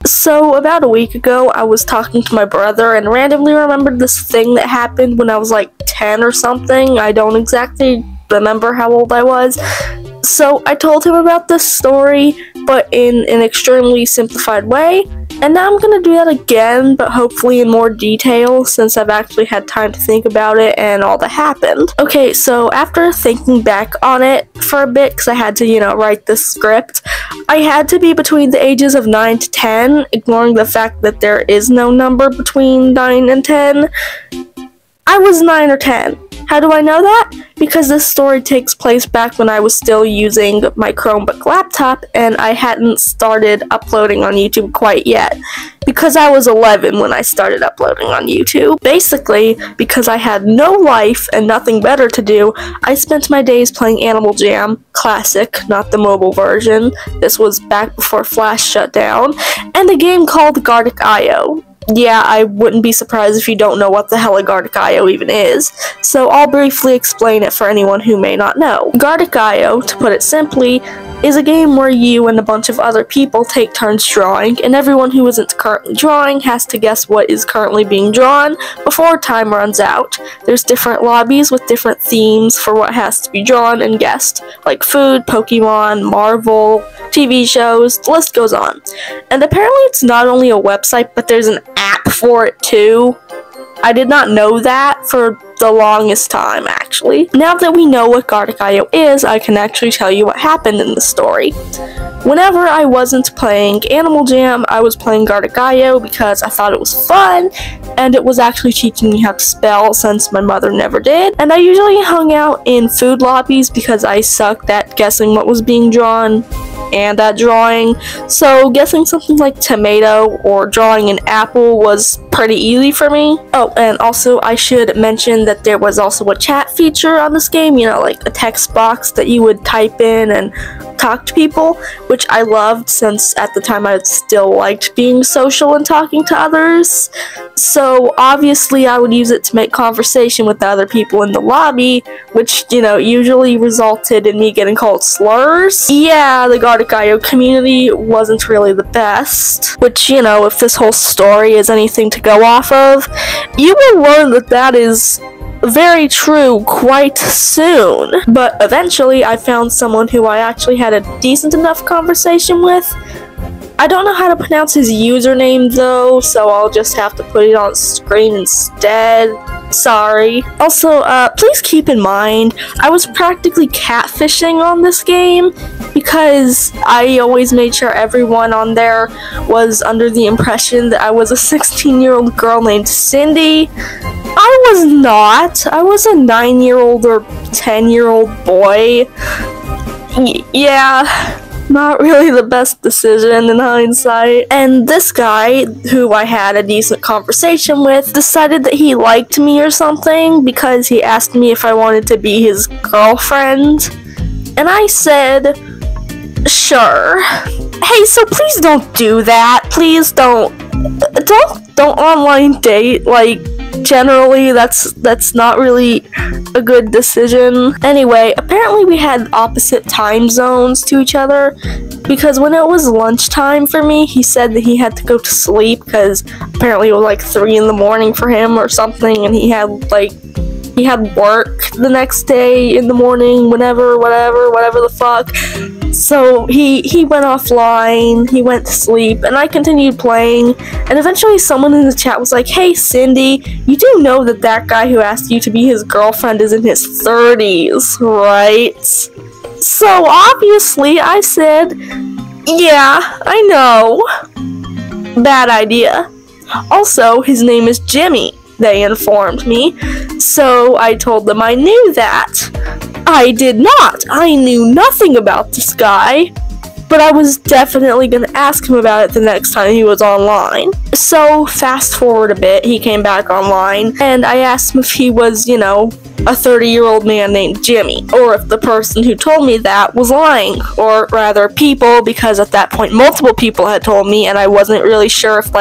So about a week ago, I was talking to my brother and randomly remembered this thing that happened when I was like 10 or something. I don't exactly remember how old I was. So I told him about this story, but in an extremely simplified way. And now I'm gonna do that again, but hopefully in more detail, since I've actually had time to think about it and all that happened. Okay, so after thinking back on it for a bit, because I had to, write this script, I had to be between the ages of 9 to 10, ignoring the fact that there is no number between 9 and 10. I was 9 or 10. How do I know that? Because this story takes place back when I was still using my Chromebook laptop and I hadn't started uploading on YouTube quite yet. Because I was 11 when I started uploading on YouTube. Basically, because I had no life and nothing better to do, I spent my days playing Animal Jam, classic, not the mobile version. This was back before Flash shut down, and a game called 𝙤𝙤 𝙎𝙤𝙘𝙀. Yeah, I wouldn't be surprised if you don't know what the hell 𝙤𝙤𝙀𝙀 even is, so I'll briefly explain it for anyone who may not know. 𝙤𝙤𝙀𝙀, to put it simply, is a game where you and a bunch of other people take turns drawing, and everyone who isn't currently drawing has to guess what is currently being drawn before time runs out. There's different lobbies with different themes for what has to be drawn and guessed, like food, Pokemon, Marvel, TV shows, the list goes on. And apparently it's not only a website, but there's an app for it too. I did not know that for the longest time, actually. Now that we know what 𝙤𝙤𝙀𝙀 is, I can actually tell you what happened in the story. Whenever I wasn't playing Animal Jam, I was playing 𝙤𝙤𝙀𝙀 because I thought it was fun, and it was actually teaching me how to spell since my mother never did. And I usually hung out in food lobbies because I sucked at guessing what was being drawn and at drawing, so guessing something like tomato or drawing an apple was pretty easy for me. Oh, and also I should mention that there was also a chat feature on this game, like a text box that you would type in and talk to people, which I loved since at the time I still liked being social and talking to others. So obviously I would use it to make conversation with the other people in the lobby, which, usually resulted in me getting called slurs. Yeah, the 𝙤𝙤𝙀𝙀 community wasn't really the best, which, if this whole story is anything to go off of, you will learn that that is very true quite soon. But eventually I found someone who I actually had a decent enough conversation with. I don't know how to pronounce his username though, so I'll just have to put it on screen instead. Sorry. Also, please keep in mind, I was practically catfishing on this game because I always made sure everyone on there was under the impression that I was a 16-year-old girl named Cindy. I was not. I was a 9-year-old or 10-year-old boy. Yeah. Not really the best decision in hindsight. And this guy, who I had a decent conversation with, decided that he liked me or something because he asked me if I wanted to be his girlfriend. And I said, sure. Hey, so please don't do that. Please don't online date. Like, generally, that's not really a good decision. Anyway, apparently we had opposite time zones to each other, because when it was lunchtime for me, he said that he had to go to sleep because apparently it was like 3 in the morning for him or something, and he had work the next day in the morning, whatever the fuck. So he went offline, he went to sleep, and I continued playing, and eventually someone in the chat was like, hey Cindy, you do know that that guy who asked you to be his girlfriend is in his 30s, right? So obviously I said, yeah, I know. Bad idea. Also, his name is Jimmy, they informed me, so I told them I knew that. I did not. I knew nothing about this guy, but I was definitely gonna ask him about it the next time he was online. So fast forward a bit, he came back online, and I asked him if he was, a 30-year-old man named Jimmy, or if the person who told me that was lying, or rather people, because at that point multiple people had told me, and I wasn't really sure if,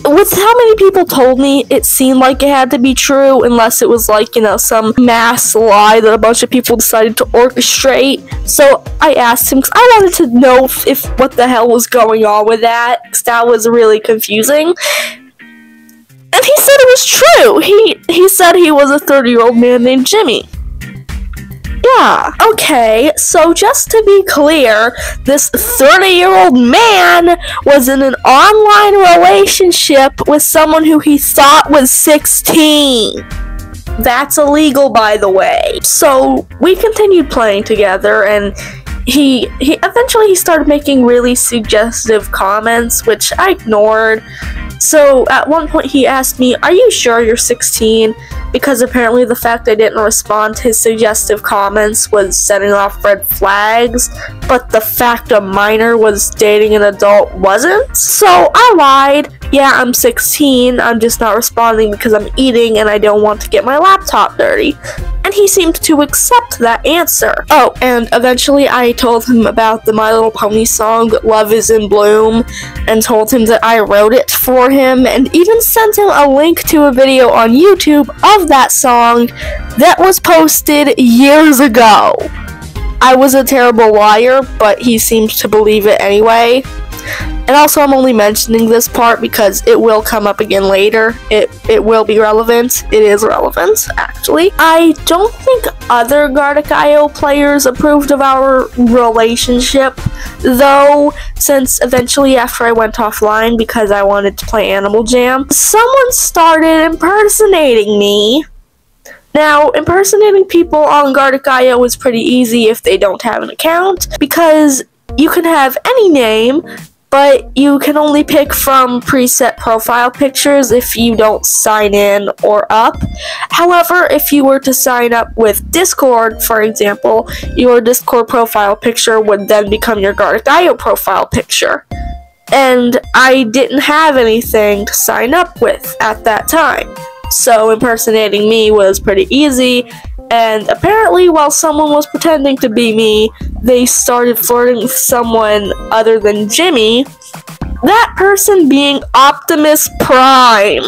with how many people told me, it seemed like it had to be true, unless it was like, you know, some mass lie that a bunch of people decided to orchestrate. So I asked him, because I wanted to know if what the hell was going on with that, because that was really confusing. And he said it was true. He said he was a 30-year-old man named Jimmy. Yeah, okay, so just to be clear, this 30-year-old man was in an online relationship with someone who he thought was 16. That's illegal, by the way. So we continued playing together, and he eventually started making really suggestive comments, which I ignored. So at one point he asked me, "Are you sure you're 16? Because apparently the fact I didn't respond to his suggestive comments was setting off red flags, but the fact a minor was dating an adult wasn't. So I lied. Yeah, I'm 16, I'm just not responding because I'm eating and I don't want to get my laptop dirty." And he seemed to accept that answer. Oh, and eventually I told him about the My Little Pony song, Love is in Bloom, and told him that I wrote it for him, and even sent him a link to a video on YouTube of that song that was posted years ago. I was a terrible liar, but he seemed to believe it anyway. And also, I'm only mentioning this part because it will come up again later. It will be relevant. It is relevant, actually. I don't think other 𝙤𝙬𝙧𝙙 players approved of our relationship, though, since eventually after I went offline because I wanted to play Animal Jam, someone started impersonating me. Now, impersonating people on 𝙤𝙬𝙧𝙙 is pretty easy if they don't have an account, because you can have any name, but you can only pick from preset profile pictures if you don't sign in or up. However, if you were to sign up with Discord, for example, your Discord profile picture would then become your 𝙤𝙬𝙧𝙙 profile picture. And I didn't have anything to sign up with at that time, so impersonating me was pretty easy. And apparently, while someone was pretending to be me, they started flirting with someone other than Jimmy, that person being Optimus Prime.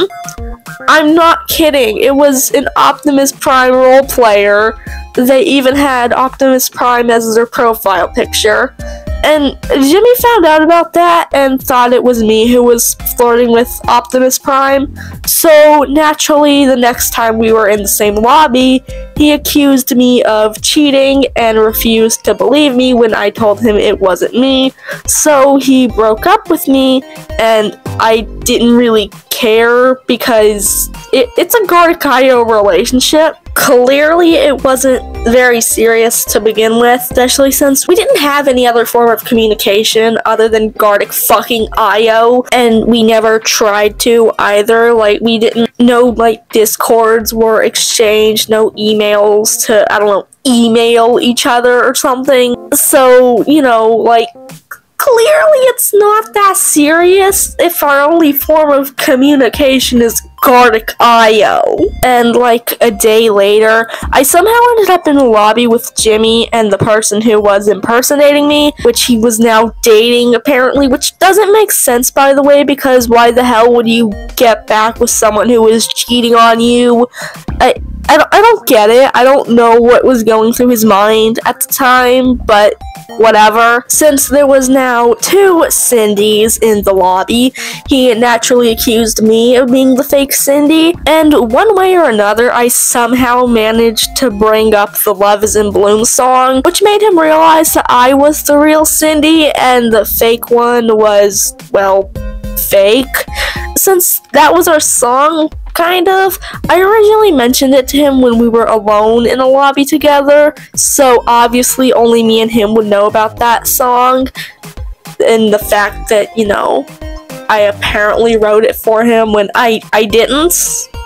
I'm not kidding, it was an Optimus Prime role player. They even had Optimus Prime as their profile picture. And Jimmy found out about that and thought it was me who was flirting with Optimus Prime. So naturally, the next time we were in the same lobby, he accused me of cheating and refused to believe me when I told him it wasn't me. So he broke up with me, and I didn't really care because it's a 𝙤𝙬𝙧𝙙 relationship. Clearly, it wasn't very serious to begin with, especially since we didn't have any other form of communication other than 𝙤𝙬𝙧𝙙𝙀, and we never tried to either. Like, we didn't know, like, Discords were exchanged, no emails to, I don't know, email each other or something. So, you know, like, clearly it's not that serious if our only form of communication is 𝙤𝙬𝙧𝙙. And like a day later, I somehow ended up in a lobby with Jimmy and the person who was impersonating me, which he was now dating apparently, which doesn't make sense, by the way, because why the hell would you get back with someone who is cheating on you? I don't get it. I don't know what was going through his mind at the time, but whatever. Since there was now 2 Cindys in the lobby, he naturally accused me of being the fake Cindy, and one way or another, I somehow managed to bring up the Love is in Bloom song, which made him realize that I was the real Cindy, and the fake one was, well, fake. Since that was our song, kind of, I originally mentioned it to him when we were alone in a lobby together, so obviously only me and him would know about that song, and the fact that, you know, I apparently wrote it for him when I didn't,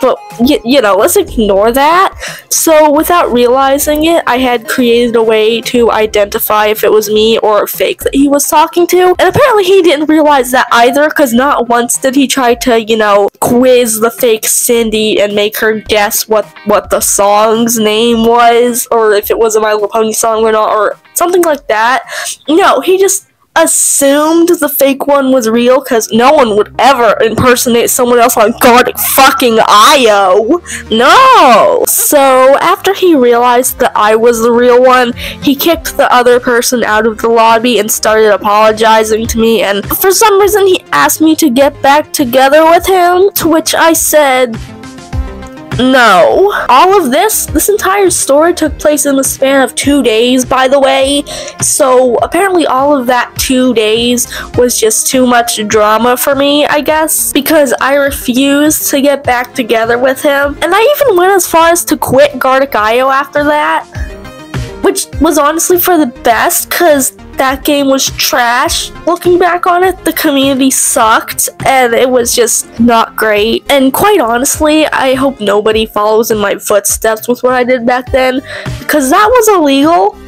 but, you know, let's ignore that. So, without realizing it, I had created a way to identify if it was me or fake that he was talking to, and apparently he didn't realize that either, because not once did he try to, you know, quiz the fake Cindy and make her guess what the song's name was, or if it was a My Little Pony song or not, or something like that. No, he just assumed the fake one was real because no one would ever impersonate someone else on 𝐿𝙪𝙨. No! So after he realized that I was the real one, he kicked the other person out of the lobby and started apologizing to me, and for some reason he asked me to get back together with him, to which I said no. All of this entire story took place in the span of 2 days, by the way, so apparently all of that 2 days was just too much drama for me, I guess, because I refused to get back together with him, and I even went as far as to quit 𝙤𝙤 after that, which was honestly for the best, because that game was trash. Looking back on it, the community sucked, and it was just not great. And quite honestly, I hope nobody follows in my footsteps with what I did back then, because that was illegal.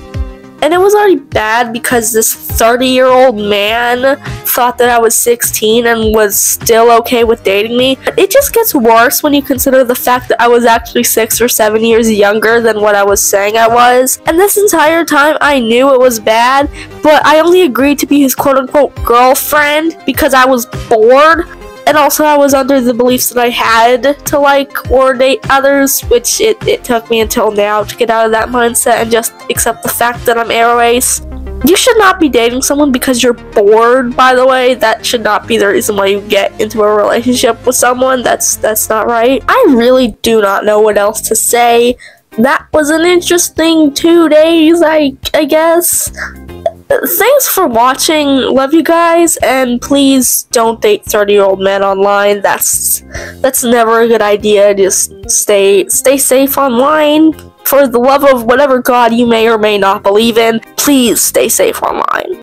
And it was already bad because this 30-year-old man thought that I was 16 and was still okay with dating me. It just gets worse when you consider the fact that I was actually 6 or 7 years younger than what I was saying I was. And this entire time I knew it was bad, but I only agreed to be his quote-unquote girlfriend because I was bored. And also I was under the beliefs that I had to like or date others, which it took me until now to get out of that mindset and just accept the fact that I'm 𝙤𝙬𝙧. You should not be dating someone because you're bored, by the way. That should not be the reason why you get into a relationship with someone. That's not right. I really do not know what else to say. That was an interesting 2 days, I guess. Thanks for watching, love you guys, and please don't date 30-year-old men online. That's never a good idea. Just stay safe online. For the love of whatever god you may or may not believe in, please stay safe online.